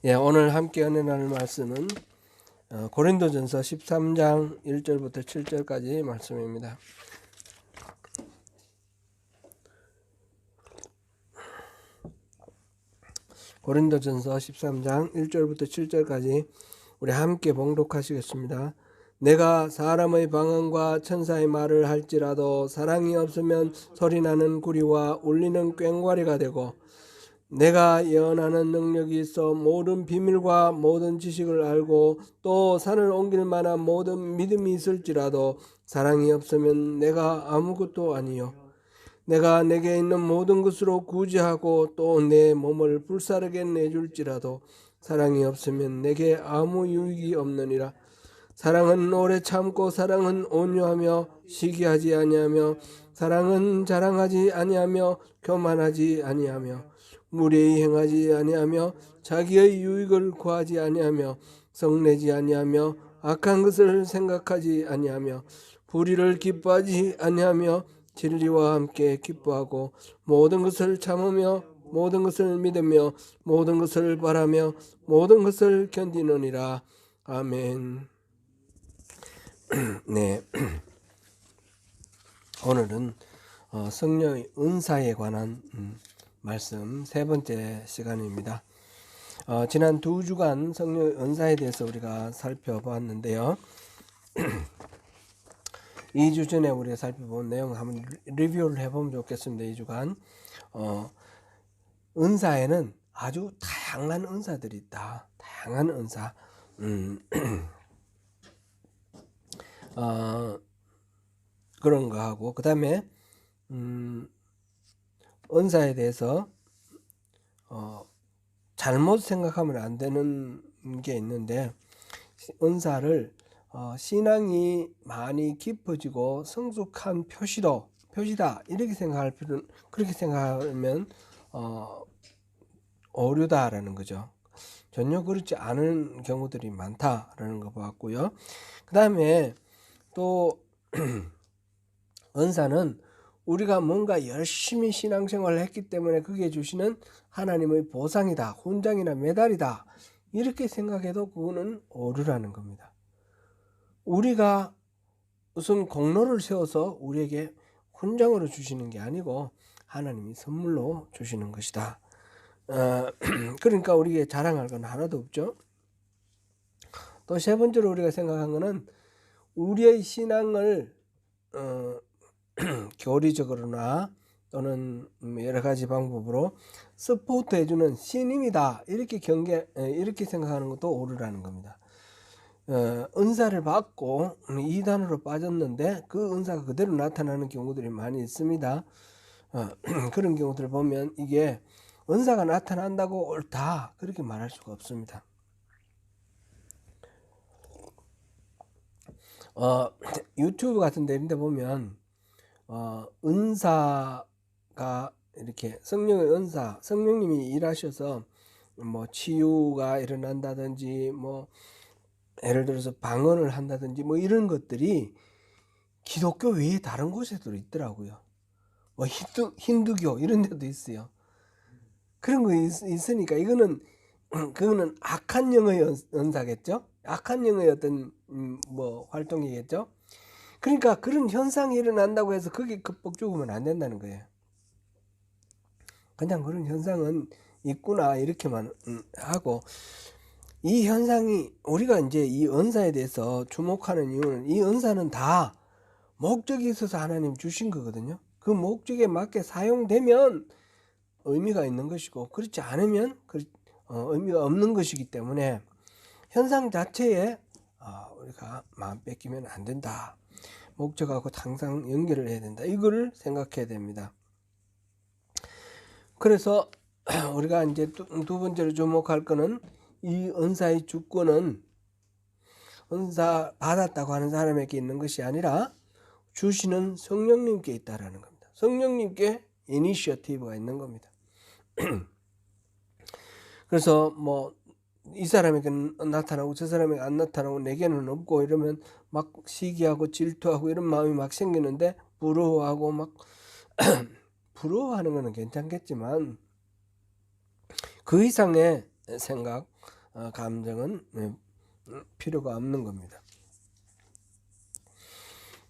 예, 오늘 함께 은혜 나눌 말씀은 고린도전서 13장 1절부터 7절까지 말씀입니다. 고린도전서 13장 1절부터 7절까지 우리 함께 봉독하시겠습니다. 내가 사람의 방언과 천사의 말을 할지라도 사랑이 없으면 소리나는 구리와 울리는 꽹과리가 되고, 내가 예언하는 능력이 있어 모든 비밀과 모든 지식을 알고 또 산을 옮길 만한 모든 믿음이 있을지라도 사랑이 없으면 내가 아무것도 아니요. 내가 내게 있는 모든 것으로 구제하고 또 내 몸을 불사르게 내줄지라도 사랑이 없으면 내게 아무 유익이 없느니라. 사랑은 오래 참고 사랑은 온유하며 시기하지 아니하며 사랑은 자랑하지 아니하며 교만하지 아니하며 무례히 행하지 아니하며 자기의 유익을 구하지 아니하며 성내지 아니하며 악한 것을 생각하지 아니하며 불의를 기뻐하지 아니하며 진리와 함께 기뻐하고 모든 것을 참으며 모든 것을 믿으며 모든 것을 바라며 모든 것을 견디느니라. 아멘. 네, 오늘은 성령의 은사에 관한 말씀 세 번째 시간입니다. 지난 두 주간 성령의 은사에 대해서 우리가 살펴보았는데요. 2주 전에 우리가 살펴본 내용을 한번 리뷰를 해보면 좋겠습니다. 2주간 은사에는 아주 다양한 은사들이 있다. 다양한 은사. 그런 거 하고, 그 다음에 은사에 대해서 잘못 생각하면 안 되는 게 있는데, 은사를 신앙이 많이 깊어지고 성숙한 표시다 이렇게 생각할 필요는, 그렇게 생각하면 오류다라는 거죠. 전혀 그렇지 않은 경우들이 많다라는 거 봤고요. 그 다음에 또 은사는 우리가 뭔가 열심히 신앙생활을 했기 때문에 그게 주시는 하나님의 보상이다, 훈장이나 메달이다, 이렇게 생각해도 그거는 오류라는 겁니다. 우리가 무슨 공로를 세워서 우리에게 훈장으로 주시는 게 아니고 하나님이 선물로 주시는 것이다. 그러니까 우리에게 자랑할 건 하나도 없죠. 또 세 번째로 우리가 생각한 것은 우리의 신앙을 교리적으로나 또는 여러 가지 방법으로 서포트 해주는 신임이다, 이렇게 생각하는 것도 오류라는 겁니다. 은사를 받고 이단으로 빠졌는데 그 은사가 그대로 나타나는 경우들이 많이 있습니다. 그런 경우들을 보면 이게 은사가 나타난다고 옳다, 그렇게 말할 수가 없습니다. 유튜브 같은 데 보면 은사가 이렇게 성령의 은사, 성령님이 일하셔서 뭐 치유가 일어난다든지, 뭐 예를 들어서 방언을 한다든지, 뭐 이런 것들이 기독교 외에 다른 곳에도 있더라고요. 뭐 힌두교 이런 데도 있어요. 그런 거 있으니까 그거는 악한 영의 은사겠죠. 악한 영의 어떤 뭐 활동이겠죠. 그러니까 그런 현상이 일어난다고 해서 거기 겁복 죽으면 안 된다는 거예요. 그냥 그런 현상은 있구나, 이렇게만 하고, 이 현상이, 우리가 이제 이 은사에 대해서 주목하는 이유는 이 은사는 다 목적이 있어서 하나님 주신 거거든요. 그 목적에 맞게 사용되면 의미가 있는 것이고, 그렇지 않으면 의미가 없는 것이기 때문에 현상 자체에 우리가 마음 뺏기면 안 된다. 목적하고 항상 연결을 해야 된다. 이거를 생각해야 됩니다. 그래서 우리가 이제 두 번째로 주목할 거는 이 은사의 주권은 은사 받았다고 하는 사람에게 있는 것이 아니라 주시는 성령님께 있다라는 겁니다. 성령님께 이니셔티브가 있는 겁니다. 그래서 뭐 이 사람에게 나타나고 저 사람에게 안 나타나고 내게는 없고 이러면 막 시기하고 질투하고 이런 마음이 막 생기는데, 부러워하고 막 부러워하는 거는 괜찮겠지만 그 이상의 생각, 감정은 필요가 없는 겁니다.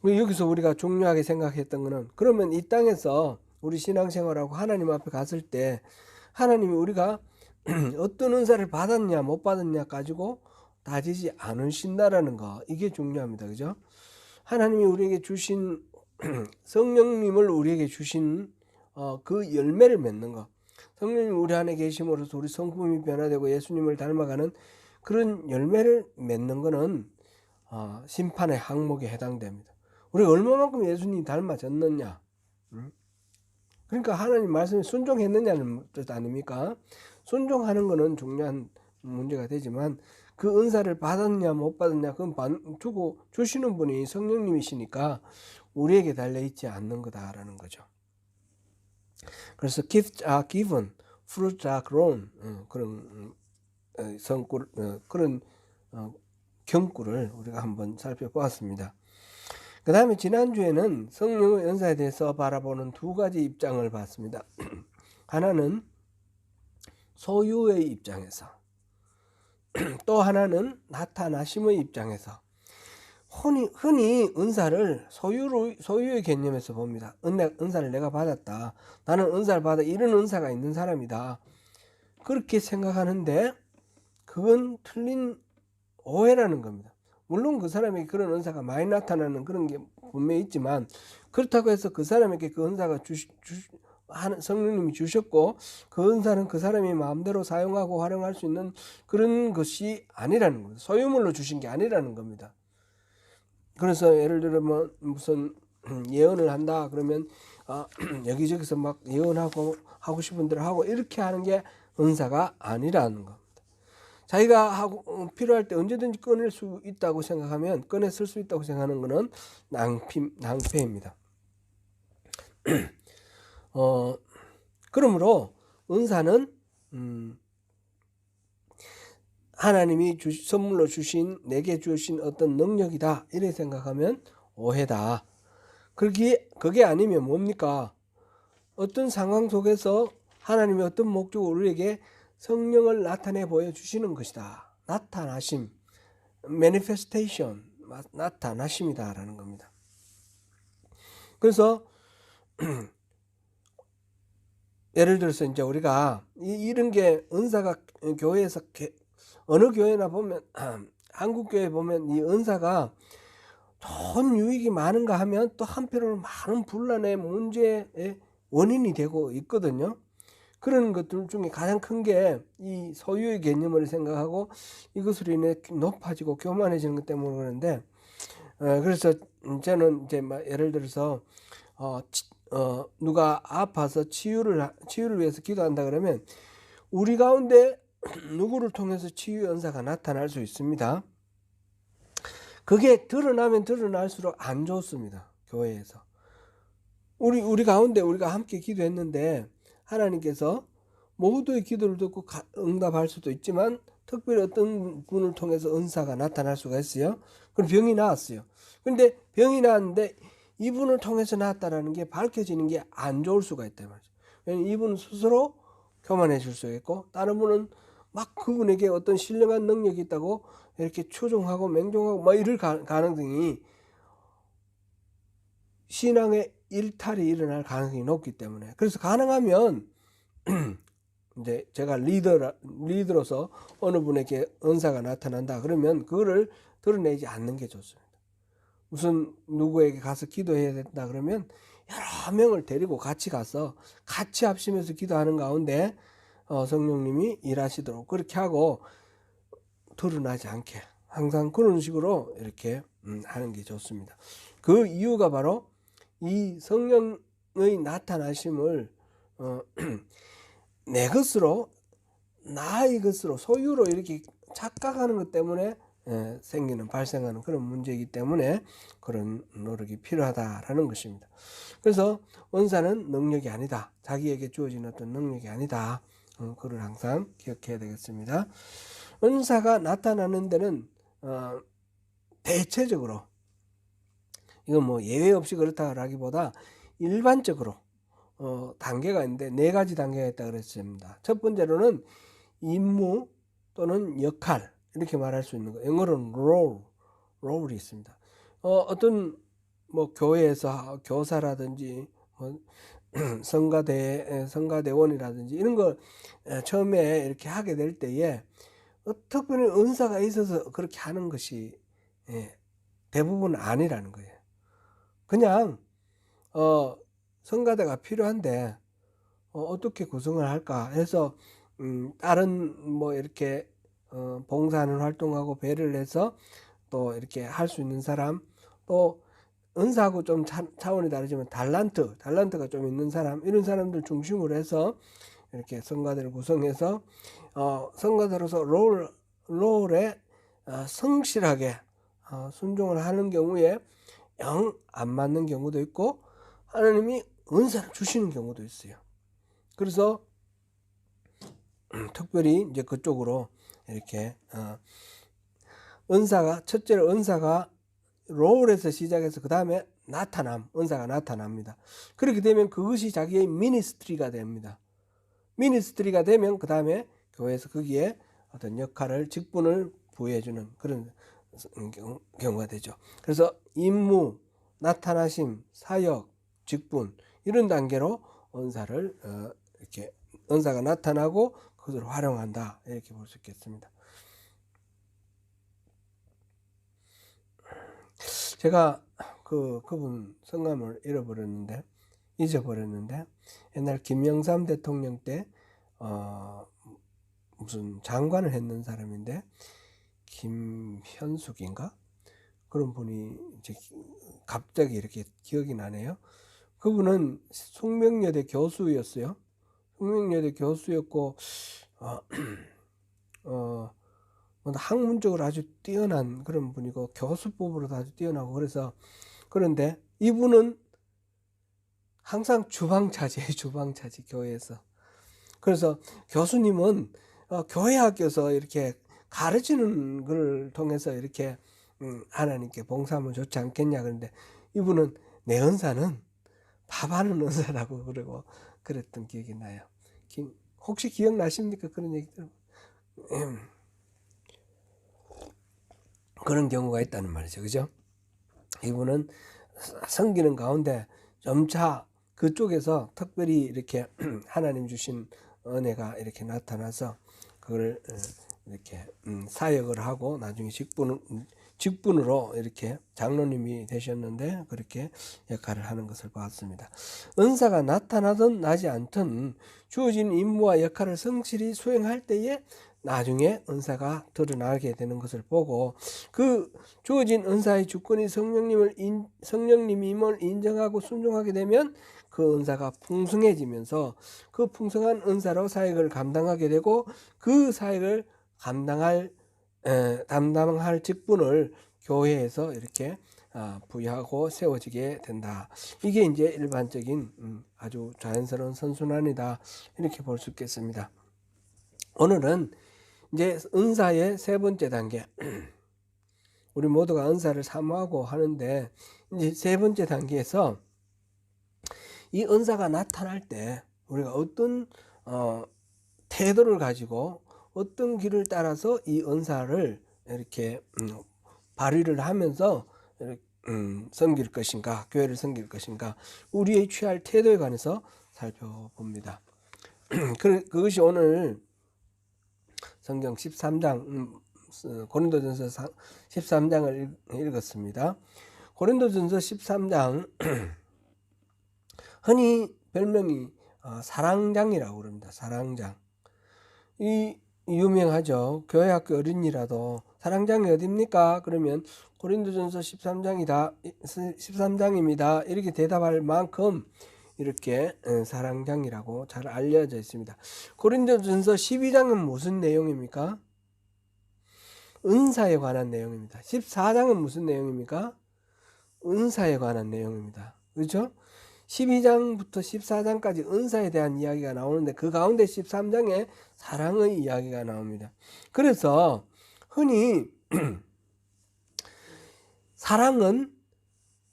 여기서 우리가 중요하게 생각했던 거는, 그러면 이 땅에서 우리 신앙생활하고 하나님 앞에 갔을 때 하나님이 우리가 어떤 은사를 받았냐 못 받았냐 가지고 따지지 않으신다라는 거, 이게 중요합니다. 그죠? 하나님이 우리에게 주신 성령님을 우리에게 주신 그 열매를 맺는 거, 성령님 우리 안에 계심으로써 우리 성품이 변화되고 예수님을 닮아가는 그런 열매를 맺는 거는 심판의 항목에 해당됩니다. 우리가 얼마만큼 예수님 닮아졌느냐, 그러니까 하나님 말씀에 순종했느냐는 뜻 아닙니까? 순종하는 거는 중요한 문제가 되지만 그 은사를 받았냐 못 받았냐 그건 두고 주시는 분이 성령님이시니까 우리에게 달려있지 않는 거다라는 거죠. 그래서 gifts are given, fruits are grown, 그런 성꿀, 그런 경구를 우리가 한번 살펴보았습니다. 그 다음에 지난주에는 성령의 은사에 대해서 바라보는 두 가지 입장을 봤습니다. 하나는 소유의 입장에서, 또 하나는 나타나심의 입장에서. 흔히 은사를 소유의 개념에서 봅니다. 은사를 내가 받았다, 나는 은사를 받아 이런 은사가 있는 사람이다, 그렇게 생각하는데 그건 틀린 오해라는 겁니다. 물론 그 사람에게 그런 은사가 많이 나타나는 그런 게 분명히 있지만, 그렇다고 해서 그 사람에게 그 은사가 성령님이 주셨고 그 은사는 그 사람이 마음대로 사용하고 활용할 수 있는 그런 것이 아니라는 겁니다. 소유물로 주신 게 아니라는 겁니다. 그래서 예를 들면 무슨 예언을 한다 그러면 여기저기서 막 예언하고 하고 싶은 대로 하고 이렇게 하는 게 은사가 아니라는 겁니다. 자기가 필요할 때 언제든지 꺼낼 수 있다고 생각하면, 꺼내 쓸 수 있다고 생각하는 것은 낭패입니다. 그러므로 은사는 하나님이 선물로 주신, 내게 주신 어떤 능력이다 이렇게 생각하면 오해다. 그게 아니면 뭡니까? 어떤 상황 속에서 하나님이 어떤 목적으로 우리에게 성령을 나타내 보여주시는 것이다. 나타나심, manifestation, 나타나심이다라는 겁니다. 그래서 예를 들어서 이제 우리가 이런 게 은사가 교회에서 어느 교회나 보면 한국 교회 보면 이 은사가 좋은 유익이 많은가 하면 또 한편으로 많은 분란의 문제의 원인이 되고 있거든요. 그런 것들 중에 가장 큰 게 이 소유의 개념을 생각하고 이것으로 인해 높아지고 교만해지는 것 때문에 그러는데, 그래서 저는 이제 예를 들어서 누가 아파서 치유를 위해서 기도한다 그러면 우리 가운데 누구를 통해서 치유 은사가 나타날 수 있습니다. 그게 드러나면 드러날수록 안 좋습니다. 교회에서 우리 가운데 우리가 함께 기도했는데 하나님께서 모두의 기도를 듣고 응답할 수도 있지만 특별히 어떤 분을 통해서 은사가 나타날 수가 있어요. 그럼 병이 나았어요. 그런데 병이 나았는데 이분을 통해서 나았다라는 게 밝혀지는 게 안 좋을 수가 있단 말이죠. 왜냐하면 이분은 스스로 교만해질 수 있고 다른 분은 막 그분에게 어떤 신령한 능력이 있다고 이렇게 추종하고 맹종하고 막 이럴 가능성이, 신앙의 일탈이 일어날 가능성이 높기 때문에, 그래서 가능하면 이제 제가 리더로서 어느 분에게 은사가 나타난다 그러면 그거를 드러내지 않는 게 좋습니다. 무슨 누구에게 가서 기도해야 된다 그러면 여러 명을 데리고 같이 가서 같이 합심해서 기도하는 가운데 성령님이 일하시도록 그렇게 하고 드러나지 않게 항상 그런 식으로 이렇게 하는 게 좋습니다. 그 이유가 바로 이 성령의 나타나심을 내 것으로, 나의 것으로, 소유로 이렇게 착각하는 것 때문에 발생하는 그런 문제이기 때문에 그런 노력이 필요하다라는 것입니다. 그래서 은사는 능력이 아니다. 자기에게 주어진 어떤 능력이 아니다. 그걸 항상 기억해야 되겠습니다. 은사가 나타나는 데는 대체적으로, 이건 뭐 예외 없이 그렇다라기보다 일반적으로 단계가 있는데 4가지 단계가 있다고 그랬습니다. 첫 번째로는 임무, 또는 역할 이렇게 말할 수 있는 거. 영어로는 롤이 있습니다. 어떤 뭐 교회에서 교사라든지 뭐 성가대원이라든지 이런 걸 처음에 이렇게 하게 될 때에 특별히 은사가 있어서 그렇게 하는 것이 대부분 아니라는 거예요. 그냥 성가대가 필요한데 어떻게 구성을 할까 해서 다른 뭐 이렇게 봉사하는 활동하고 배를 해서 또 이렇게 할 수 있는 사람, 또 은사하고 좀 차원이 다르지만 달란트가 좀 있는 사람, 이런 사람들 중심으로 해서 이렇게 성가대를 구성해서 성가대로서 롤에 성실하게 순종을 하는 경우에 영 안 맞는 경우도 있고 하나님이 은사를 주시는 경우도 있어요. 그래서 특별히 이제 그쪽으로 이렇게 첫째로 은사가 롤에서 시작해서 그 다음에 은사가 나타납니다. 그렇게 되면 그것이 자기의 미니스트리가 됩니다. 미니스트리가 되면 그 다음에 교회에서 거기에 어떤 역할을, 직분을 부여해주는 그런 경우가 되죠. 그래서 임무, 나타나심, 사역, 직분 이런 단계로 은사를 이렇게 은사가 나타나고 그것을 활용한다 이렇게 볼 수 있겠습니다. 제가 그분 성함을 잊어버렸는데 옛날 김영삼 대통령 때 무슨 장관을 했는 사람인데 김현숙인가 그런 분이 이제 갑자기 이렇게 기억이 나네요. 그분은 숙명여대 교수였어요. 숙명여대 교수였고 학문적으로 아주 뛰어난 그런 분이고 교수법으로도 아주 뛰어나고 그런데 이분은 항상 주방차지 교회에서. 그래서 교수님은 교회 학교에서 이렇게 가르치는 걸 통해서 이렇게 하나님께 봉사하면 좋지 않겠냐. 그런데 이분은 내 은사는 밥하는 은사라고 그러고 그랬던 기억이 나요. 혹시 기억나십니까? 그런 얘기들. 그런 경우가 있다는 말이죠. 그죠? 이분은 섬기는 가운데 점차 그쪽에서 특별히 이렇게 하나님 주신 은혜가 이렇게 나타나서 그걸 이렇게 사역을 하고 나중에 직분으로 이렇게 장로님이 되셨는데 그렇게 역할을 하는 것을 봤습니다. 은사가 나타나든 나지 않든 주어진 임무와 역할을 성실히 수행할 때에 나중에 은사가 드러나게 되는 것을 보고 그 주어진 은사의 주권이 성령님임을 인정하고 순종하게 되면 그 은사가 풍성해지면서 그 풍성한 은사로 사역을 감당하게 되고 그 사역을 담당할 직분을 교회에서 이렇게 부여하고 세워지게 된다. 이게 이제 일반적인 아주 자연스러운 선순환이다 이렇게 볼 수 있겠습니다. 오늘은 이제 은사의 세 번째 단계, 우리 모두가 은사를 사모하고 하는데 이제 세 번째 단계에서 이 은사가 나타날 때 우리가 어떤 태도를 가지고 어떤 길을 따라서 이 은사를 이렇게 발휘를 하면서 섬길 것인가, 교회를 섬길 것인가, 우리의 취할 태도에 관해서 살펴봅니다. 그것이 오늘 성경 13장 고린도전서 13장을 읽었습니다. 고린도전서 13장 흔히 별명이 사랑장이라고 그럽니다. 사랑장. 이 유명하죠. 교회 학교 어린이라도 사랑장이 어딥니까? 그러면 고린도전서 13장입니다. 이렇게 대답할 만큼 이렇게 사랑장이라고 잘 알려져 있습니다. 고린도전서 12장은 무슨 내용입니까? 은사에 관한 내용입니다. 14장은 무슨 내용입니까? 은사에 관한 내용입니다. 그렇죠? 12장부터 14장까지 은사에 대한 이야기가 나오는데 그 가운데 13장에 사랑의 이야기가 나옵니다. 그래서 흔히 사랑은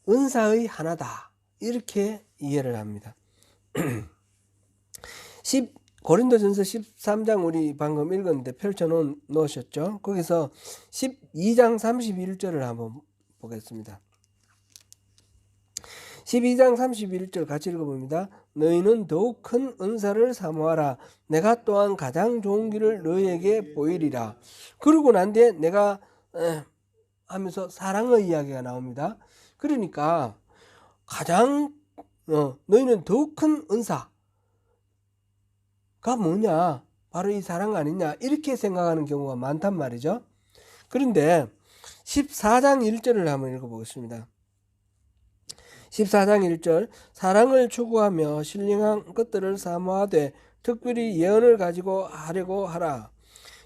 은사의 하나다 이렇게 이해를 합니다. 고린도전서 13장 우리 방금 읽었는데 펼쳐 놓으셨죠? 거기서 12장 31절을 한번 보겠습니다. 12장 31절 같이 읽어봅니다. 너희는 더욱 큰 은사를 사모하라. 내가 또한 가장 좋은 길을 너희에게 보이리라. 그러고 난 뒤에 내가 하면서 사랑의 이야기가 나옵니다. 그러니까 가장 너희는 더욱 큰 은사가 뭐냐? 바로 이 사랑 아니냐? 이렇게 생각하는 경우가 많단 말이죠. 그런데 14장 1절을 한번 읽어보겠습니다. 14장 1절 사랑을 추구하며 신령한 것들을 사모하되 특별히 예언을 가지고 하려고 하라.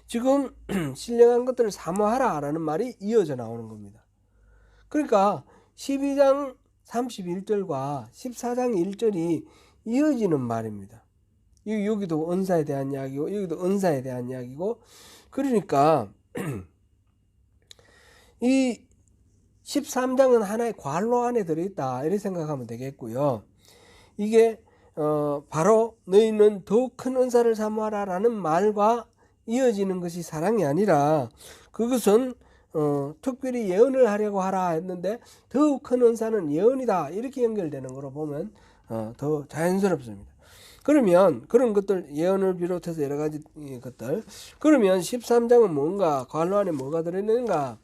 지금 신령한 것들을 사모하라 라는 말이 이어져 나오는 겁니다. 그러니까 12장 31절과 14장 1절이 이어지는 말입니다. 여기도 은사에 대한 이야기고 여기도 은사에 대한 이야기고, 그러니까 이 13장은 하나의 관로 안에 들어있다 이렇게 생각하면 되겠고요. 이게 바로 너희는 더욱 큰 은사를 사모하라 라는 말과 이어지는 것이 사랑이 아니라 그것은 특별히 예언을 하려고 하라 했는데 더욱 큰 은사는 예언이다 이렇게 연결되는 거로 보면 더 자연스럽습니다. 그러면 그런 것들 예언을 비롯해서 여러 가지 것들, 그러면 13장은 뭔가, 관로 안에 뭐가 들어있는가?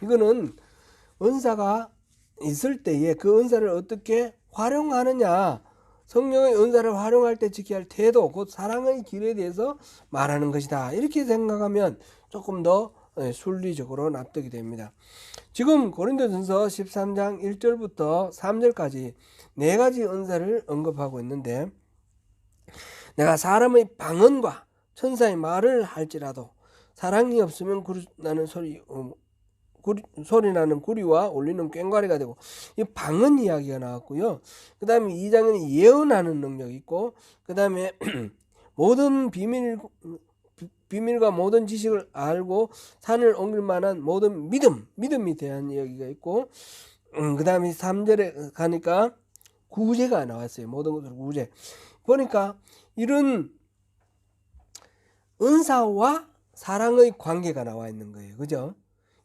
이거는 은사가 있을 때에 그 은사를 어떻게 활용하느냐, 성령의 은사를 활용할 때 지켜야 할 태도, 곧 사랑의 길에 대해서 말하는 것이다 이렇게 생각하면 조금 더 순리적으로 납득이 됩니다. 지금 고린도전서 13장 1절부터 3절까지 네 가지 은사를 언급하고 있는데, 내가 사람의 방언과 천사의 말을 할지라도 사랑이 없으면 나는 소리 나는 구리와 울리는 꽹과리가 되고, 이 방언 이야기가 나왔고요. 그 다음에 2장에는 예언하는 능력이 있고, 그 다음에 모든 비밀과 모든 지식을 알고 산을 옮길 만한 모든 믿음이 대한 이야기가 있고, 그 다음에 3절에 가니까 구제가 나왔어요. 모든 것을 구제. 보니까 이런 은사와 사랑의 관계가 나와 있는 거예요. 그죠?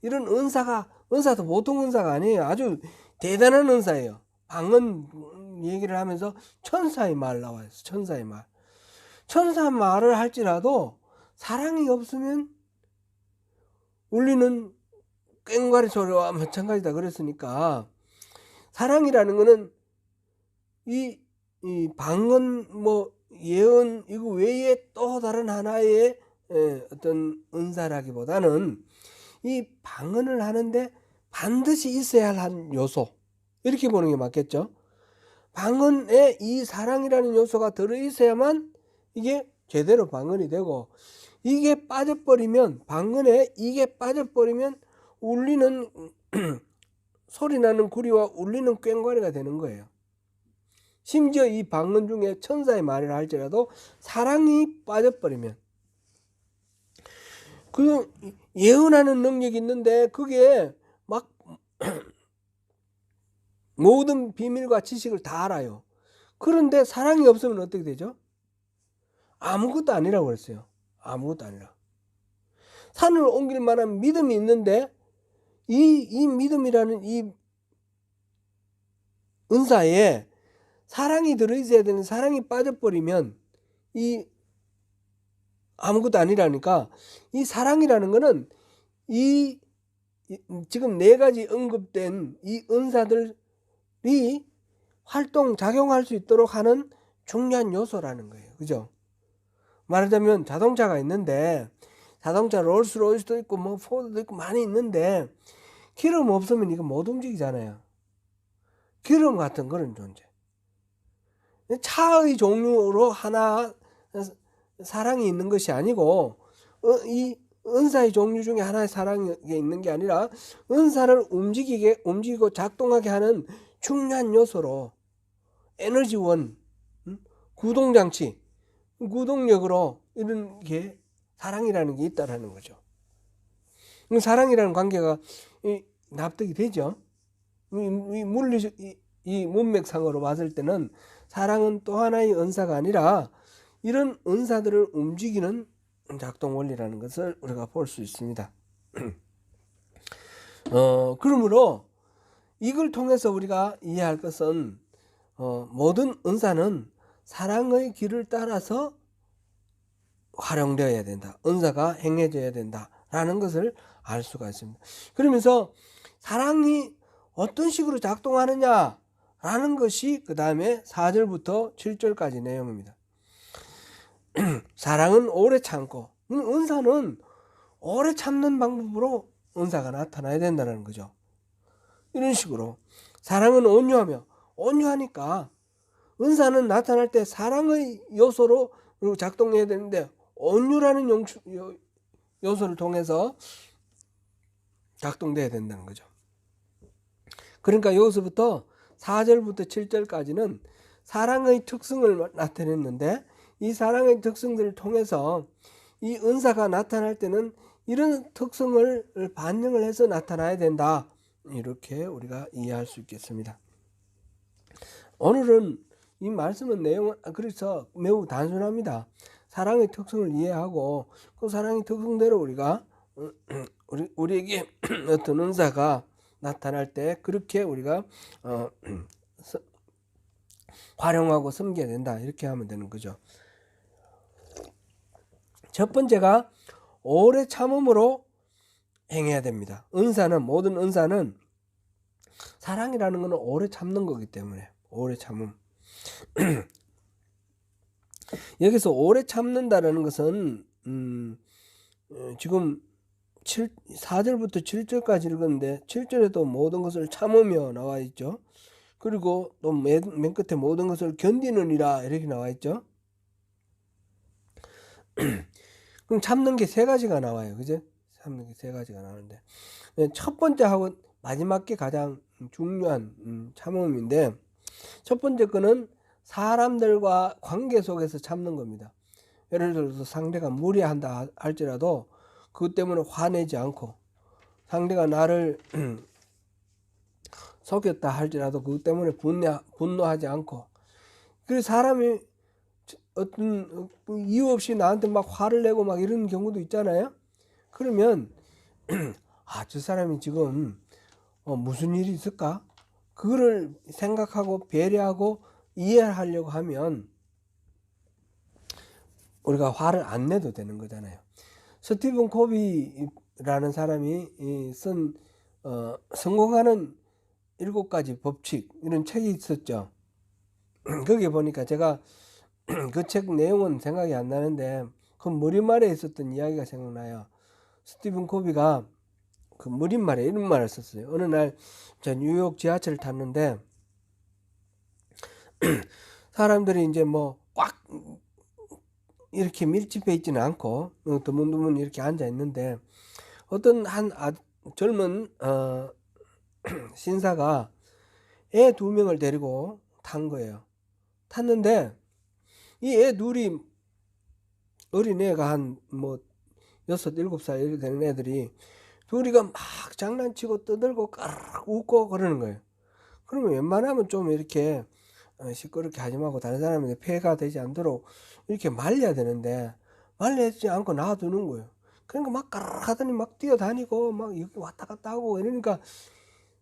이런 은사도 보통 은사가 아니에요. 아주 대단한 은사예요. 방언 얘기를 하면서 천사의 말 나와요. 천사의 말. 천사의 말을 할지라도 사랑이 없으면 울리는 꽹과리 소리와 마찬가지다 그랬으니까, 사랑이라는 거는 이 방언 예언 이거 외에 또 다른 하나의 어떤 은사라기보다는 이 방언을 하는데 반드시 있어야 할 한 요소, 이렇게 보는 게 맞겠죠. 방언에 이 사랑이라는 요소가 들어있어야만 이게 제대로 방언이 되고, 이게 빠져버리면, 방언에 이게 빠져버리면 울리는 소리나는 구리와 울리는 꽹과리가 되는 거예요. 심지어 이 방언 중에 천사의 말이라 할지라도 사랑이 빠져버리면, 그 예언하는 능력이 있는데 그게 막 모든 비밀과 지식을 다 알아요. 그런데 사랑이 없으면 어떻게 되죠? 아무것도 아니라고 그랬어요. 아무것도 아니라. 산을 옮길 만한 믿음이 있는데 이 믿음이라는 이 은사에 사랑이 들어있어야 되는, 사랑이 빠져버리면 이 아무것도 아니라니까. 이 사랑이라는 거는 이 지금 네 가지 언급된 이 은사들이 작용할 수 있도록 하는 중요한 요소라는 거예요. 그죠? 말하자면 자동차가 있는데, 자동차 롤스로이스도 있고 포드도 있고 많이 있는데 기름 없으면 이거 못 움직이잖아요. 기름 같은 그런 존재. 차의 종류로 하나 사랑이 있는 것이 아니고, 이 은사의 종류 중에 하나의 사랑이 있는 게 아니라 은사를 움직이고 작동하게 하는 중요한 요소로 에너지원, 구동장치, 구동력으로 이런 게 사랑이라는 게 있다라는 거죠. 사랑이라는 관계가 납득이 되죠. 이 문맥상으로 봤을 때는 사랑은 또 하나의 은사가 아니라 이런 은사들을 움직이는 작동 원리라는 것을 우리가 볼 수 있습니다. 그러므로 이걸 통해서 우리가 이해할 것은 모든 은사는 사랑의 길을 따라서 활용되어야 된다. 은사가 행해져야 된다라는 것을 알 수가 있습니다. 그러면서 사랑이 어떤 식으로 작동하느냐라는 것이 그 다음에 4절부터 7절까지 내용입니다. 사랑은 오래 참고, 은사는 오래 참는 방법으로 은사가 나타나야 된다는 거죠. 이런 식으로 사랑은 온유하며, 온유하니까 은사는 나타날 때 사랑의 요소로 작동해야 되는데 온유라는 요소를 통해서 작동돼야 된다는 거죠. 그러니까 여기서부터 4절부터 7절까지는 사랑의 특성을 나타냈는데, 이 사랑의 특성들을 통해서 이 은사가 나타날 때는 이런 특성을 반영을 해서 나타나야 된다. 이렇게 우리가 이해할 수 있겠습니다. 오늘은 이 말씀은 내용은 그래서 매우 단순합니다. 사랑의 특성을 이해하고 그 사랑의 특성대로 우리가 우리에게 어떤 은사가 나타날 때 그렇게 우리가 활용하고 섬겨야 된다. 이렇게 하면 되는 거죠. 첫 번째가 오래 참음으로 행해야 됩니다. 은사는, 모든 은사는 사랑이라는 것은 오래 참는 거기 때문에 오래 참음. 여기서 오래 참는다라는 것은 지금 4절부터 7절까지 읽었는데 7절에도 모든 것을 참으며 나와 있죠. 그리고 또 맨 끝에 모든 것을 견디느니라 이렇게 나와 있죠. 그럼 참는 게 세 가지가 나와요. 그죠? 참는 게 세 가지가 나오는데 첫 번째하고 마지막 게 가장 중요한 참음인데, 첫 번째 거는 사람들과 관계 속에서 참는 겁니다. 예를 들어서 상대가 무례한다 할지라도 그것 때문에 화내지 않고, 상대가 나를 속였다 할지라도 그것 때문에 분노하지 않고, 그래서 사람이 어떤 이유 없이 나한테 막 화를 내고 막 이런 경우도 있잖아요. 그러면 저 사람이 지금 무슨 일이 있을까? 그거를 생각하고 배려하고 이해하려고 하면 우리가 화를 안 내도 되는 거잖아요. 스티븐 코비라는 사람이 쓴 성공하는 7가지 법칙, 이런 책이 있었죠. 거기에 보니까 제가 그 책 내용은 생각이 안 나는데 그 머릿말에 있었던 이야기가 생각나요. 스티븐 코비가 그 머릿말에 이런 말을 썼어요. 어느 날 저 뉴욕 지하철을 탔는데 사람들이 이제 뭐 꽉 이렇게 밀집해 있지는 않고 드문드문 이렇게 앉아 있는데 어떤 젊은 신사가 애 2명을 데리고 탄 거예요. 탔는데 이 애 둘이, 어린애가 한 뭐 6, 7살 이렇게 되는 애들이 둘이가 막 장난치고 떠들고 까르르 웃고 그러는 거예요. 그러면 웬만하면 좀 이렇게 시끄럽게 하지 말고 다른 사람한테 폐해가 되지 않도록 이렇게 말려야 되는데 말리지 않고 놔두는 거예요. 그러니까 막 까르르 하더니 막 뛰어다니고 막 여기 왔다 갔다 하고 이러니까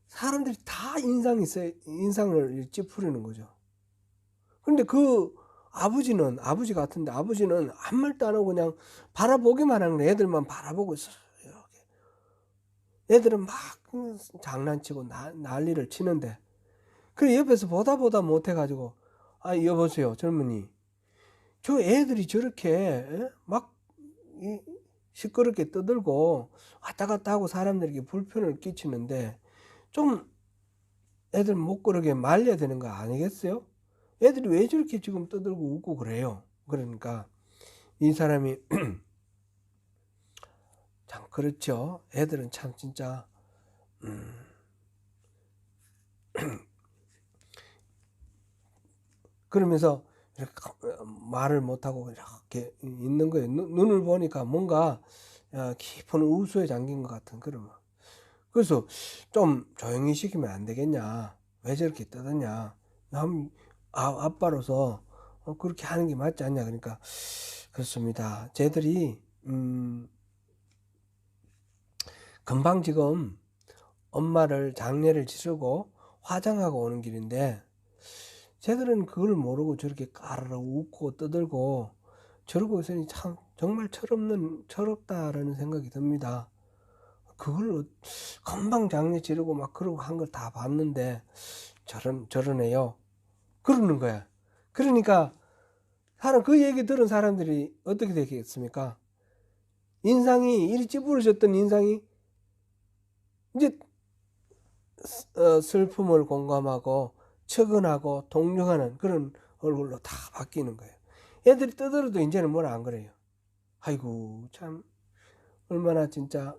사람들이 다 인상을 찌푸리는 거죠. 그런데 그 아버지 같은데 아버지는 아무 말도 안 하고 그냥 바라보기만 하는 거예요. 애들만 바라보고 있어요. 애들은 막 장난치고 난리를 치는데, 그래 옆에서 보다 못해가지고 여보세요 젊은이, 저 애들이 저렇게 막 시끄럽게 떠들고 왔다 갔다 하고 사람들에게 불편을 끼치는데 좀 애들 못 그러게 말려야 되는 거 아니겠어요? 애들이 왜 저렇게 지금 떠들고 웃고 그래요? 그러니까 이 사람이 참 그렇죠. 애들은 참 진짜 그러면서 이렇게 말을 못하고 이렇게 있는 거예요. 눈을 보니까 뭔가 깊은 우수에 잠긴 것 같은 그런. 그래서 좀 조용히 시키면 안 되겠냐? 왜 저렇게 떠드냐? 아빠로서 그렇게 하는 게 맞지 않냐. 그러니까 그렇습니다. 쟤들이 금방 지금 엄마를 장례를 치르고 화장하고 오는 길인데 쟤들은 그걸 모르고 저렇게 까르르 웃고 떠들고 저러고 있으니 참 정말 철없다라는 생각이 듭니다. 그걸 금방 장례 치르고 막 그러고 한 걸 다 봤는데 저러네요. 그러는 거야. 그러니까 그 얘기 들은 사람들이 어떻게 되겠습니까? 인상이 이리 찌푸려졌던 인상이 이제 슬픔을 공감하고 측은하고 동정하는 그런 얼굴로 다 바뀌는 거예요. 애들이 떠들어도 이제는 뭐라 안 그래요. 아이고 참 얼마나 진짜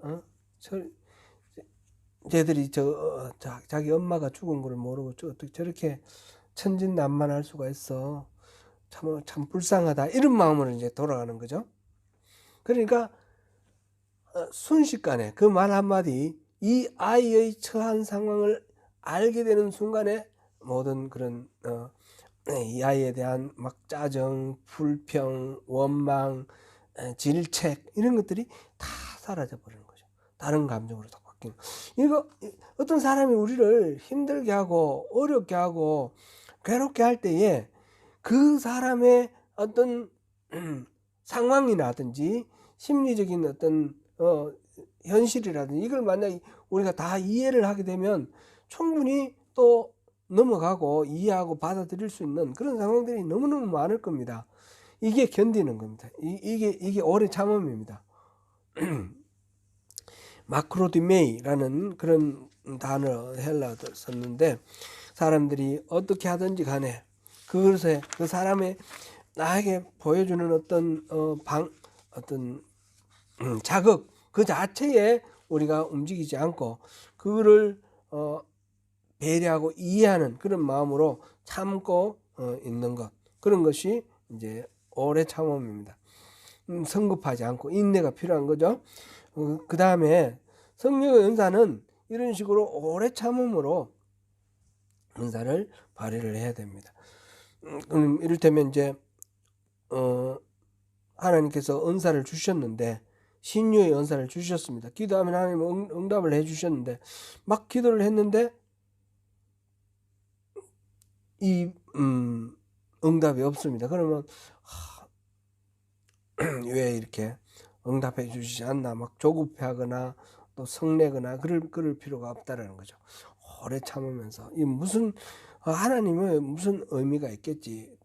쟤들이 자기 엄마가 죽은 걸 모르고 어떻게 저렇게 천진난만할 수가 있어. 참 불쌍하다 이런 마음으로 이제 돌아가는 거죠. 그러니까 순식간에 그 말 한마디 이 아이의 처한 상황을 알게 되는 순간에 모든 그런 이 아이에 대한 막 짜증, 불평, 원망, 질책 이런 것들이 다 사라져 버리는 거죠. 다른 감정으로 다 바뀌는. 이거 어떤 사람이 우리를 힘들게 하고 어렵게 하고 괴롭게 할 때에 그 사람의 어떤 상황이라든지 심리적인 어떤 현실이라든지 이걸 만약에 우리가 다 이해를 하게 되면 충분히 또 넘어가고 이해하고 받아들일 수 있는 그런 상황들이 너무너무 많을 겁니다. 이게 견디는 겁니다. 이게 오래 참음입니다. 마크로디메이라는 그런 단어 헬라어 썼는데 사람들이 어떻게 하든지 간에 그것에 그 사람의 나에게 보여주는 어떤 어떤 자극 그 자체에 우리가 움직이지 않고 그거를 배려하고 이해하는 그런 마음으로 참고 있는 것 그런 것이 이제 오래 참음입니다. 성급하지 않고 인내가 필요한 거죠. 그 다음에 성령의 은사는 이런 식으로 오래 참음으로 은사를 발휘를 해야 됩니다. 이를테면 이제 하나님께서 은사를 주셨는데 신유의 은사를 주셨습니다. 기도하면 하나님은 응답을 해주셨는데 막 기도를 했는데 이 응답이 없습니다. 그러면 왜 이렇게 응답해 주시지 않나 막 조급해하거나 또 성내거나 그럴 필요가 없다라는 거죠. 오래 참으면서 이 무슨 하나님의 무슨 의미가 있겠지.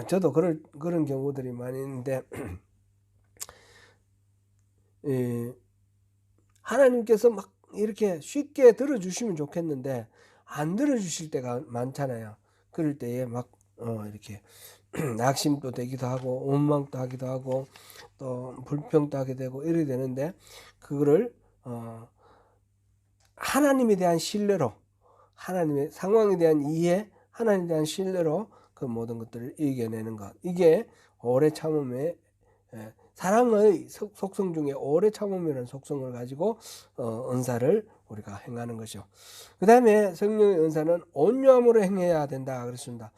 저도 그런 경우들이 많이 있는데 하나님께서 막 이렇게 쉽게 들어주시면 좋겠는데 안 들어주실 때가 많잖아요. 그럴 때에 막 이렇게 낙심도 되기도 하고 원망도 하기도 하고 또 불평도 하게 되고 이래야 되는데 그거를 하나님에 대한 신뢰로 하나님의 상황에 대한 이해 하나님에 대한 신뢰로 그 모든 것들을 이겨내는 것 이게 오래 참음의 사랑의 속성 중에 오래 참음이라는 속성을 가지고 은사를 우리가 행하는 것이요. 그 다음에 성령의 은사는 온유함으로 행해야 된다 그랬습니다.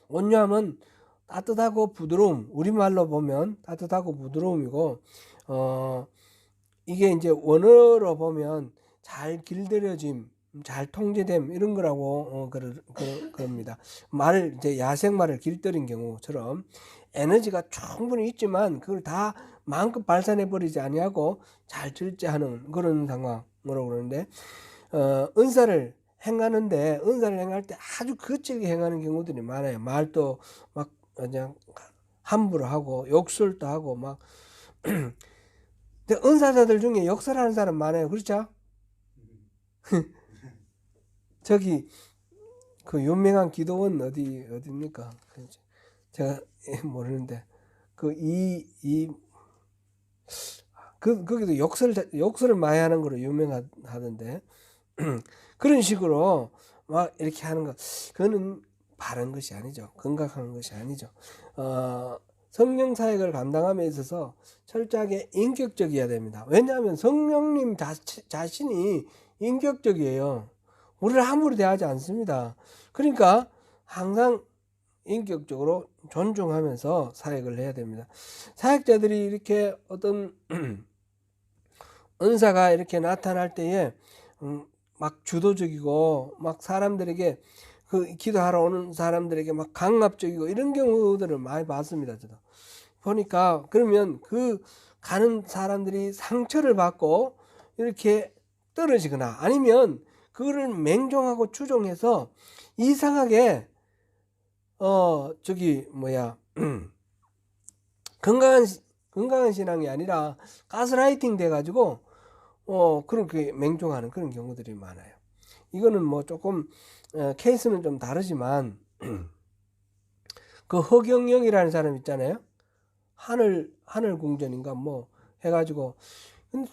온유함은 따뜻하고 부드러움 우리말로 보면 따뜻하고 부드러움이고 이게 이제 원어로 보면 잘 길들여짐 잘 통제됨 이런 거라고 그럽니다. 말을 이제 야생말을 길들인 경우처럼 에너지가 충분히 있지만 그걸 다 마음껏 발산해 버리지 아니하고 잘 절제하는 그런 상황으로 그러는데 은사를 행할 때 아주 거칠게 행하는 경우들이 많아요. 말도 막 그냥 함부로 하고 욕설도 하고 막 근데 은사자들 중에 욕설하는 사람 많아요. 그렇죠? 저기 그 유명한 기도원 어디입니까? 제가 모르는데 거기도 욕설을 많이 하는 거로 유명하던데 그런 식으로 막 이렇게 하는 거 그거는 바른 것이 아니죠. 건강한 것이 아니죠. 성령 사역을 감당함에 있어서 철저하게 인격적이어야 됩니다. 왜냐하면 성령님 자신이 인격적이에요. 우리를 함부로 대하지 않습니다. 그러니까 항상 인격적으로 존중하면서 사역을 해야 됩니다. 사역자들이 이렇게 어떤 은사가 이렇게 나타날 때에 막 주도적이고 막 사람들에게 그 기도하러 오는 사람들에게 막 강압적이고 이런 경우들을 많이 봤습니다. 저도 보니까 그러면 그 가는 사람들이 상처를 받고 이렇게 떨어지거나 아니면 그거를 맹종하고 추종해서 이상하게 저기 뭐야 건강한 신앙이 아니라 가스라이팅 돼가지고 그렇게 맹종하는 그런 경우들이 많아요. 이거는 뭐 조금 케이스는 좀 다르지만 그 허경영이라는 사람 있잖아요. 하늘 궁전인가 뭐 해가지고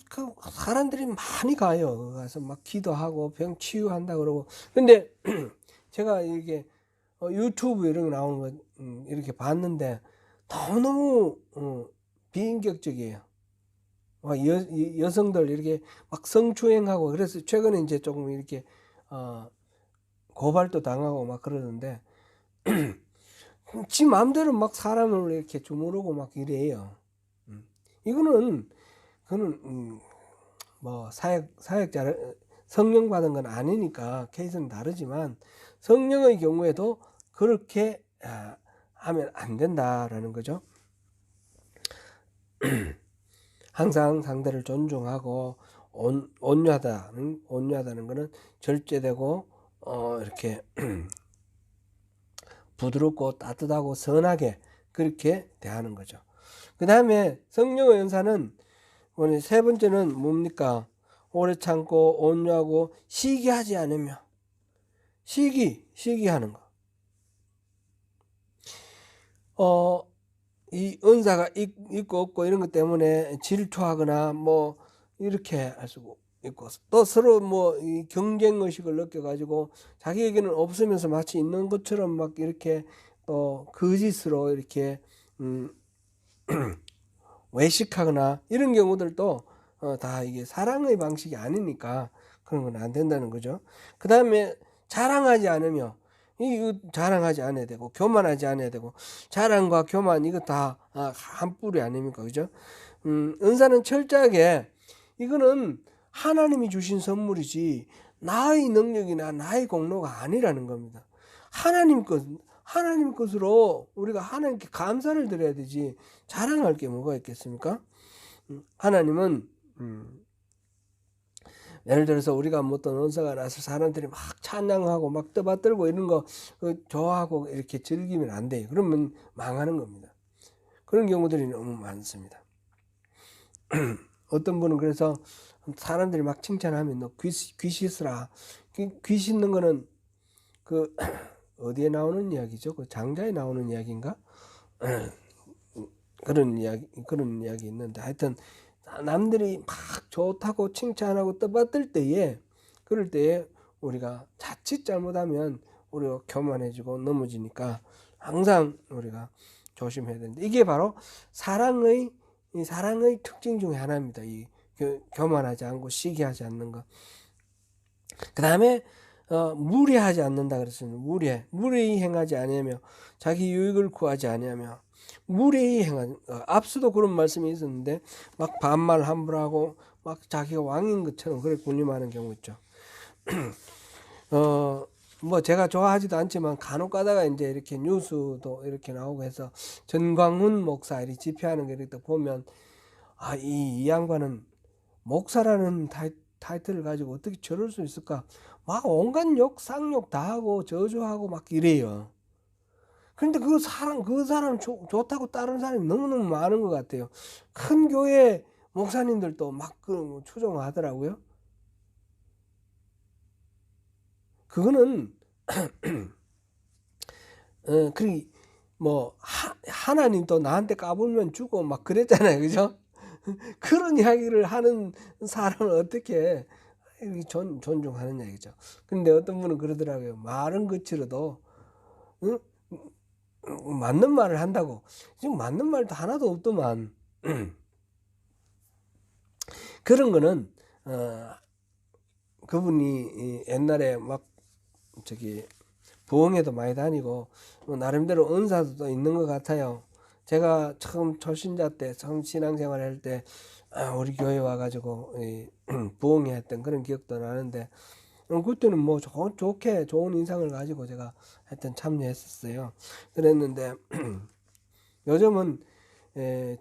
그 사람들이 많이 가요. 가서 막 기도하고 병 치유한다 그러고. 근데 제가 이게 유튜브 이런 거 나오는 거 이렇게 봤는데 너무 비인격적이에요. 여성들 이렇게 막 성추행하고 그래서 최근에 이제 조금 이렇게 고발도 당하고 막 그러는데 지 마음대로 막 사람을 이렇게 주무르고 막 이래요. 이거는 그는 뭐 사역자 성령 받은 건 아니니까 케이스는 다르지만 성령의 경우에도 그렇게 하면 안 된다라는 거죠. 항상 상대를 존중하고 온유하다는 거는 절제되고 이렇게 부드럽고 따뜻하고 선하게 그렇게 대하는 거죠. 그 다음에 성령의 은사는 세 번째는 뭡니까? 오래 참고 온유하고 시기하지 않으며 시기하는 거. 이 은사가 있고 없고 이런 것 때문에 질투하거나 뭐 이렇게 할 수 있고 또 서로 뭐 이 경쟁 의식을 느껴가지고 자기에게는 없으면서 마치 있는 것처럼 막 이렇게 또 거짓으로 이렇게 외식하거나 이런 경우들도 다 이게 사랑의 방식이 아니니까 그런 건 안 된다는 거죠. 그 다음에 자랑하지 않으며 이거 자랑하지 않아야 되고 교만하지 않아야 되고 자랑과 교만 이거 다 한 뿌리 아닙니까, 그죠? 은사는 철저하게 이거는 하나님이 주신 선물이지 나의 능력이나 나의 공로가 아니라는 겁니다. 하나님 것으로 우리가 하나님께 감사를 드려야 되지 자랑할 게 뭐가 있겠습니까? 하나님은 예를 들어서 우리가 어떤 은사가 나서 사람들이 막 찬양하고 막 떠받들고 이런 거 좋아하고 이렇게 즐기면 안 돼요. 그러면 망하는 겁니다. 그런 경우들이 너무 많습니다. 어떤 분은 그래서 사람들이 막 칭찬하면 너 귀 씻으라. 귀 씻는 거는 그 어디에 나오는 이야기죠? 그 장자에 나오는 이야기인가? 그런 이야기 있는데 하여튼 남들이 막 좋다고 칭찬하고 떠받들 때에 그럴 때에 우리가 자칫 잘못하면 우리가 교만해지고 넘어지니까 항상 우리가 조심해야 되는데 이게 바로 사랑의 특징 중에 하나입니다. 이 교만하지 않고 시기하지 않는 것. 그 다음에 무례하지 않는다 그랬습니다. 무례히 행하지 아니하며 자기 유익을 구하지 아니하며 무례히 행하는 앞서도 그런 말씀이 있었는데 막 반말 함부로 하고 막 자기가 왕인 것처럼 그렇게 군림하는 경우 있죠. 뭐 제가 좋아하지도 않지만 간혹 가다가 이제 이렇게 뉴스도 이렇게 나오고 해서 전광훈 목사 이렇게 집회하는 게 이렇게 보면 이 양반은 목사라는 타이틀을 가지고 어떻게 저럴 수 있을까? 막 온갖 쌍욕 다 하고 저주하고 막 이래요. 그런데 그 사람 좋다고 다른 사람이 너무너무 많은 것 같아요. 큰 교회 목사님들도 막 그 추종하더라고요. 그거는 뭐 하나님도 나한테 까불면 주고 막 그랬잖아요, 그죠? 그런 이야기를 하는 사람을 어떻게 존중하는 얘기죠. 근데 어떤 분은 그러더라고요. 말은 거칠어도 응? 맞는 말을 한다고. 지금 맞는 말도 하나도 없더만. 그런 거는 그분이 옛날에 막 저기 부흥회도 많이 다니고 뭐 나름대로 은사도 또 있는 것 같아요. 제가 처음 초신자 때 처음 신앙생활 할 때 우리 교회 와가지고 부흥회 했던 그런 기억도 나는데 그때는 뭐 좋게 좋은 인상을 가지고 제가 하여튼 참여했었어요. 그랬는데 요즘은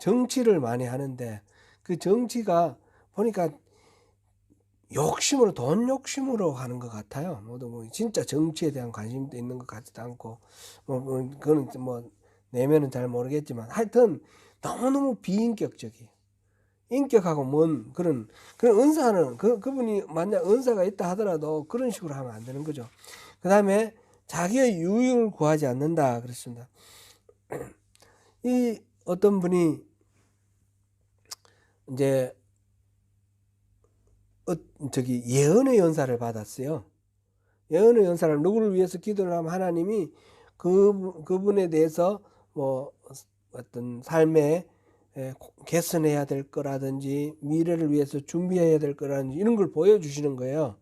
정치를 많이 하는데 그 정치가 보니까 욕심으로 돈 욕심으로 하는 것 같아요. 모두 뭐 진짜 정치에 대한 관심도 있는 것 같지도 않고 그거는 뭐 내면은 잘 모르겠지만 하여튼 너무너무 비인격적이에요. 인격하고 먼 그런 은사는 그분이 만약 은사가 있다 하더라도 그런 식으로 하면 안 되는 거죠. 그 다음에 자기의 유익을 구하지 않는다 그랬습니다. 이 어떤 분이 이제 예언의 연사를 받았어요. 예언의 연사를 누구를 위해서 기도를 하면 하나님이 그분에 대해서 뭐 어떤 삶에 개선해야 될 거라든지 미래를 위해서 준비해야 될 거라든지 이런 걸 보여주시는 거예요.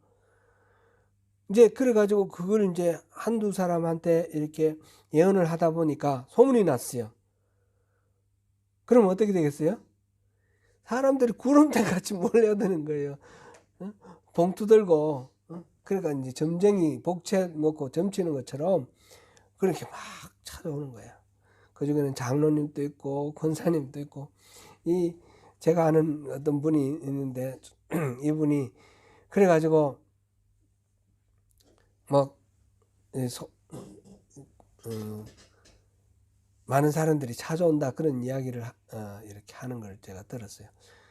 이제 그래가지고 그걸 이제 한두 사람한테 이렇게 예언을 하다 보니까 소문이 났어요. 그럼 어떻게 되겠어요? 사람들이 구름대 같이 몰려드는 거예요. 봉투 들고 그러니까 이제 점쟁이 복채 먹고 점치는 것처럼 그렇게 막 찾아오는 거예요. 그 중에는 장로님도 있고 권사님도 있고 이 제가 아는 어떤 분이 있는데 이분이 그래가지고 막 많은 사람들이 찾아온다 그런 이야기를 이렇게 하는 걸 제가 들었어요.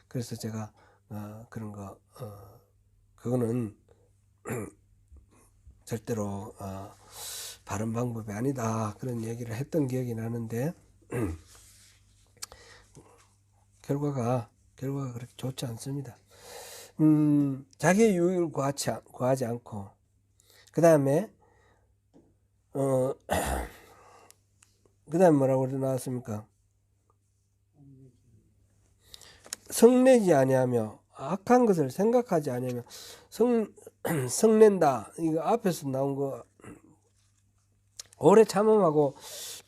그래서 제가 그런 거 그거는 절대로 바른 방법이 아니다 그런 얘기를 했던 기억이 나는데 결과가 그렇게 좋지 않습니다. 자기의 유익을 구하지 않고 그 다음에 그 다음에 뭐라고 나왔습니까? 성내지 아니하며 악한 것을 생각하지 아니하며 성낸다. 이거 앞에서 나온 거 오래 참음하고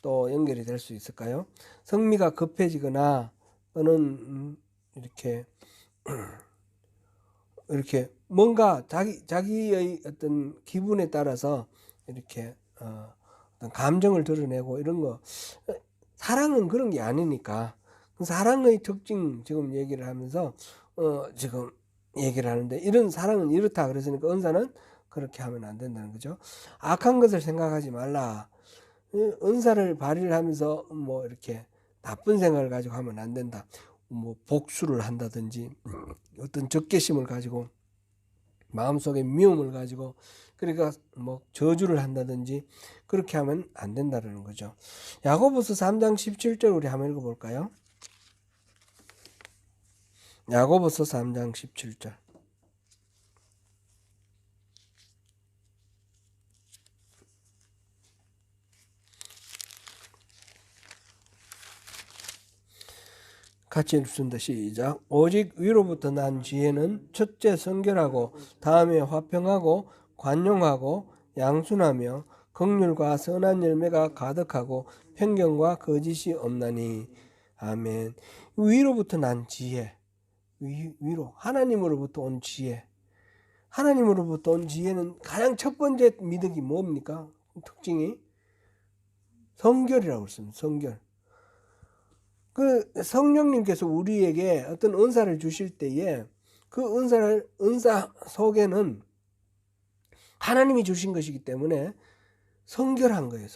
또 연결이 될 수 있을까요? 성미가 급해지거나 또는 이렇게 뭔가 자기의 어떤 기분에 따라서 이렇게 어떤 감정을 드러내고 이런 거 사랑은 그런 게 아니니까 사랑의 특징 지금 얘기를 하면서 지금 얘기를 하는데 이런 사랑은 이렇다 그랬으니까 은사는 그렇게 하면 안 된다는 거죠. 악한 것을 생각하지 말라. 은사를 발휘를 하면서 뭐 이렇게 나쁜 생각을 가지고 하면 안 된다. 뭐 복수를 한다든지 어떤 적개심을 가지고 마음속에 미움을 가지고 그러니까 뭐 저주를 한다든지 그렇게 하면 안 된다는 거죠. 야고보서 3장 17절 우리 한번 읽어볼까요? 야고보서 3장 17절 같이 읽습니다. 시작. 오직 위로부터 난 지혜는 첫째 성결하고 다음에 화평하고 관용하고 양순하며 긍휼과 선한 열매가 가득하고 편견과 거짓이 없나니. 아멘. 위로부터 난 지혜. 위로 하나님으로부터 온 지혜. 하나님으로부터 온 지혜는 가장 첫 번째 미덕이 뭡니까? 특징이 성결이라고 했습니다. 성결. 그 성령님께서 우리에게 어떤 은사를 주실 때에 그 은사 속에는 하나님이 주신 것이기 때문에 성결한 거예요.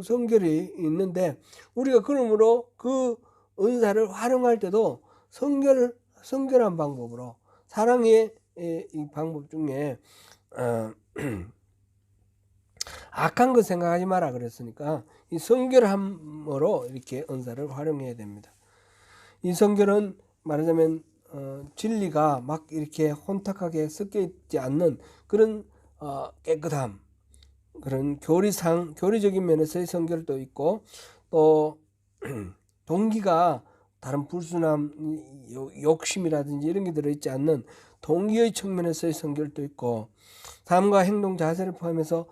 성결이 있는데 우리가 그러므로 그 은사를 활용할 때도 성결한 방법으로 사랑의 이 방법 중에 악한 거 생각하지 마라 그랬으니까 이 성결함으로 이렇게 은사를 활용해야 됩니다. 이 성결은 말하자면 진리가 막 이렇게 혼탁하게 섞여 있지 않는 그런 깨끗함, 그런 교리적인 면에서의 성결도 있고 또 동기가 다른 불순함, 욕심이라든지 이런 게 들어있지 않는 동기의 측면에서의 성결도 있고 삶과 행동 자세를 포함해서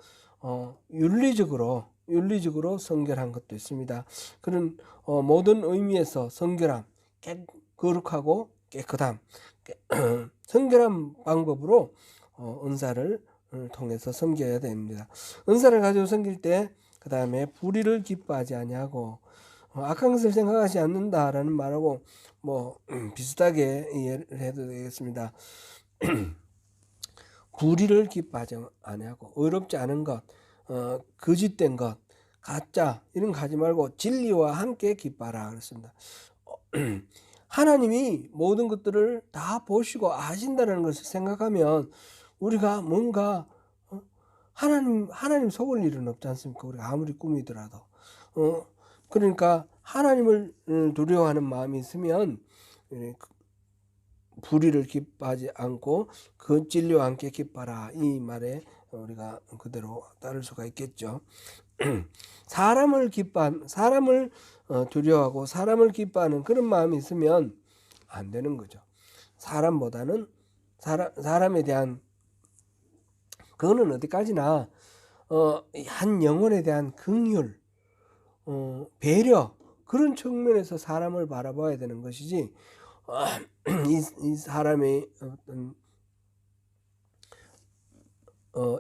윤리적으로 성결한 것도 있습니다. 그런 모든 의미에서 성결함, 거룩하고 깨끗함, 성결한 방법으로 은사를 통해서 섬겨야 됩니다. 은사를 가지고 섬길 때 그 다음에 불의를 기뻐하지 아니하고 악한 것을 생각하지 않는다라는 말하고 비슷하게 이해를 해도 되겠습니다. 불의를 기뻐하지 아니하고 의롭지 않은 것, 거짓된 것, 가짜 이런 거 하지 말고 진리와 함께 기뻐하라 그랬습니다. 하나님이 모든 것들을 다 보시고 아신다는 것을 생각하면 우리가 뭔가 하나님 속을 일은 없지 않습니까? 우리가 아무리 꾸미더라도 그러니까 하나님을 두려워하는 마음이 있으면 불의를 기뻐하지 않고 그 진리와 함께 기뻐하라 이 말에 우리가 그대로 따를 수가 있겠죠. 사람을 두려워하고 사람을 기뻐하는 그런 마음이 있으면 안 되는 거죠. 사람보다는 사람에 대한 그거는 어디까지나 한 영혼에 대한 긍휼, 배려 그런 측면에서 사람을 바라봐야 되는 것이지 이 사람의 어떤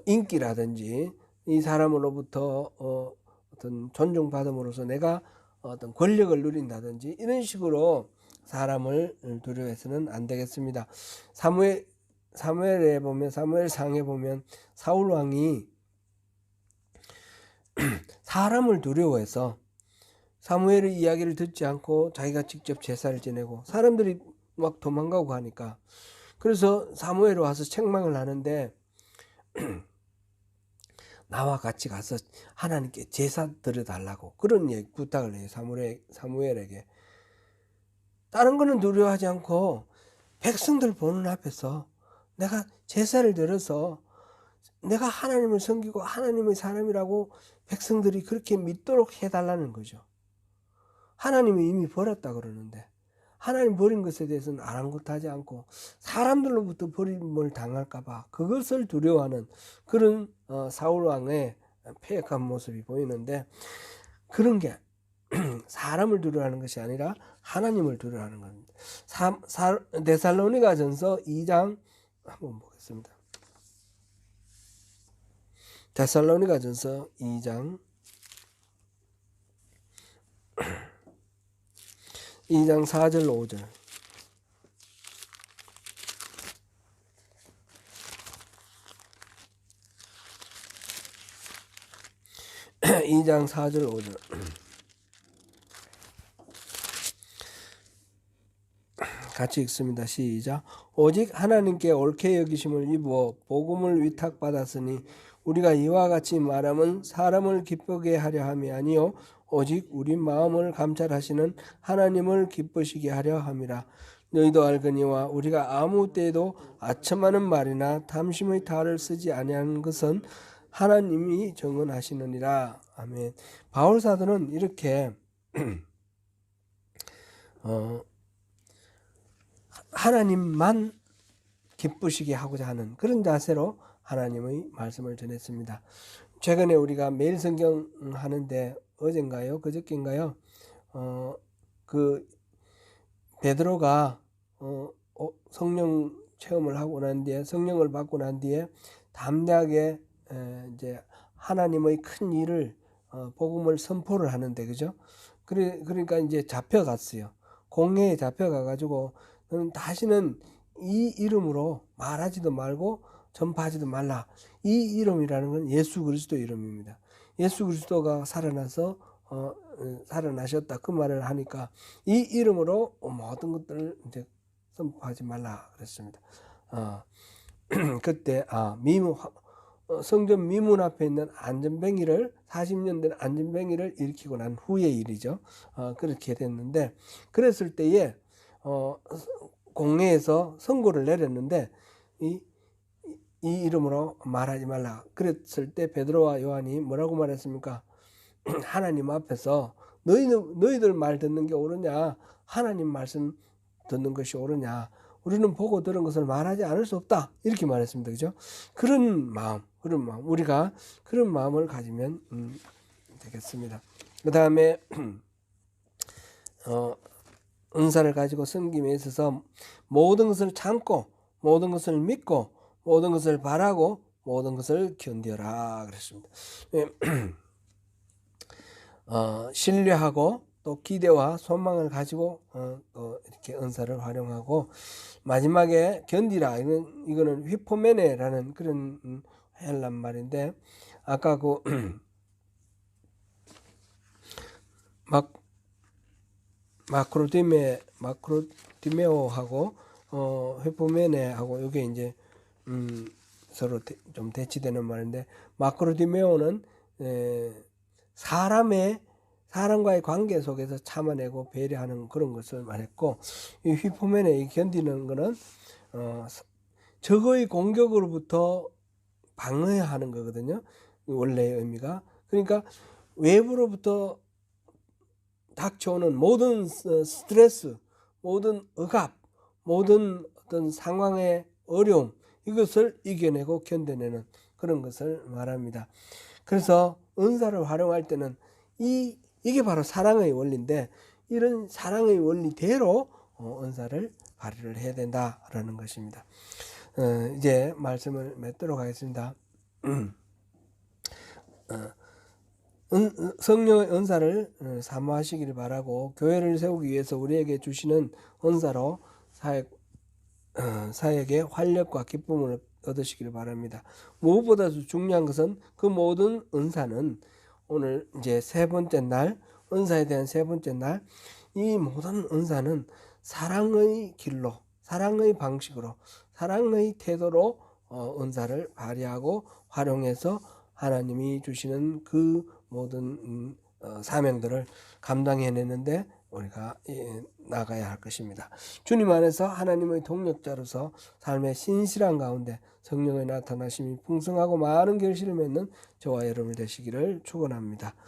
인기라든지 이 사람으로부터 어떤 존중받음으로써 내가 어떤 권력을 누린다든지 이런 식으로 사람을 두려워해서는 안 되겠습니다. 사무엘상에 보면 사울 왕이 사람을 두려워해서 사무엘의 이야기를 듣지 않고 자기가 직접 제사를 지내고 사람들이 막 도망가고 하니까 그래서 사무엘이 와서 책망을 하는데 나와 같이 가서 하나님께 제사 드려달라고 그런 부탁을 해요. 사무엘에게. 다른 거는 두려워하지 않고 백성들 보는 앞에서 내가 제사를 드려서 내가 하나님을 섬기고 하나님의 사람이라고 백성들이 그렇게 믿도록 해달라는 거죠. 하나님이 이미 버렸다 그러는데 하나님 버린 것에 대해서는 아랑곳하지 않고 사람들로부터 버림을 당할까 봐 그것을 두려워하는 그런 사울 왕의 패역한 모습이 보이는데 그런 게 사람을 두려워하는 것이 아니라 하나님을 두려워하는 겁니다. 데살로니가전서 2장 한번 보겠습니다. 데살로니가전서 2장 4절 5절 2장 4절 5절 같이 읽습니다. 시작. 오직 하나님께 옳게 여기심을 입어 복음을 위탁받았으니 우리가 이와 같이 말하면 사람을 기쁘게 하려 함이 아니요 오직 우리 마음을 감찰하시는 하나님을 기쁘시게 하려 함이라. 너희도 알거니와 우리가 아무 때에도 아첨하는 말이나 탐심의 탈을 쓰지 아니하는 것은 하나님이 정언하시느니라. 아멘. 바울 사도는 이렇게 하나님만 기쁘시게 하고자 하는 그런 자세로 하나님의 말씀을 전했습니다. 최근에 우리가 매일 성경 하는데 어젠가요? 그저께인가요? 그 베드로가 성령 체험을 하고 난 뒤에 성령을 받고 난 뒤에 담대하게 이제 하나님의 큰 일을 복음을 선포를 하는데 그죠? 그러니까 이제 잡혀갔어요. 공회에 잡혀가 가지고 너는 다시는 이 이름으로 말하지도 말고 전파하지도 말라. 이 이름이라는 건 예수 그리스도 이름입니다. 예수 그리스도가 살아나셨다 그 말을 하니까 이 이름으로 모든 것들을 이제 선포하지 말라 그랬습니다. 그때 성전 미문 앞에 있는 안전뱅이를 40년 된 안전뱅이를 일으키고 난 후의 일이죠. 그렇게 됐는데 그랬을 때에 공회에서 선고를 내렸는데 이 이름으로 말하지 말라. 그랬을 때 베드로와 요한이 뭐라고 말했습니까? 하나님 앞에서 너희들 말 듣는 게 옳으냐? 하나님 말씀 듣는 것이 옳으냐? 우리는 보고 들은 것을 말하지 않을 수 없다. 이렇게 말했습니다. 그죠? 그런 마음. 그런 마음, 우리가 그런 마음을 가지면 되겠습니다. 그 다음에 은사를 가지고 섬김에 있어서 모든 것을 참고, 모든 것을 믿고, 모든 것을 바라고, 모든 것을 견뎌라 그랬습니다. 신뢰하고 또 기대와 소망을 가지고 또 이렇게 은사를 활용하고, 마지막에 견디라, 이거는 휘포메네라는 그런 헬란 말인데, 아까 그 마크로디메오하고 휘포메네하고 이게 이제 서로 좀 대치되는 말인데, 마크로디메오는 사람과의 관계 속에서 참아내고 배려하는 그런 것을 말했고, 이 휘포메네 견디는 거는 적의 공격으로부터 방어하는 거거든요. 원래의 의미가. 그러니까 외부로부터 닥쳐오는 모든 스트레스, 모든 억압, 모든 어떤 상황의 어려움, 이것을 이겨내고 견뎌내는 그런 것을 말합니다. 그래서 은사를 활용할 때는 이게 바로 사랑의 원리인데, 이런 사랑의 원리대로 은사를 발휘를 해야 된다라는 것입니다. 이제 말씀을 맺도록 하겠습니다. 성령의 은사를 사모하시기를 바라고, 교회를 세우기 위해서 우리에게 주시는 은사로 사역에 활력과 기쁨을 얻으시기를 바랍니다. 무엇보다도 중요한 것은 그 모든 은사는 오늘 이제 세 번째 날, 은사에 대한 세 번째 날, 이 모든 은사는 사랑의 길로, 사랑의 방식으로, 사랑의 태도로 은사를 발휘하고 활용해서 하나님이 주시는 그 모든 사명들을 감당해내는데 우리가 나가야 할 것입니다. 주님 안에서 하나님의 동력자로서 삶의 신실한 가운데 성령의 나타나심이 풍성하고 많은 결실을 맺는 저와 여러분 되시기를 축원합니다.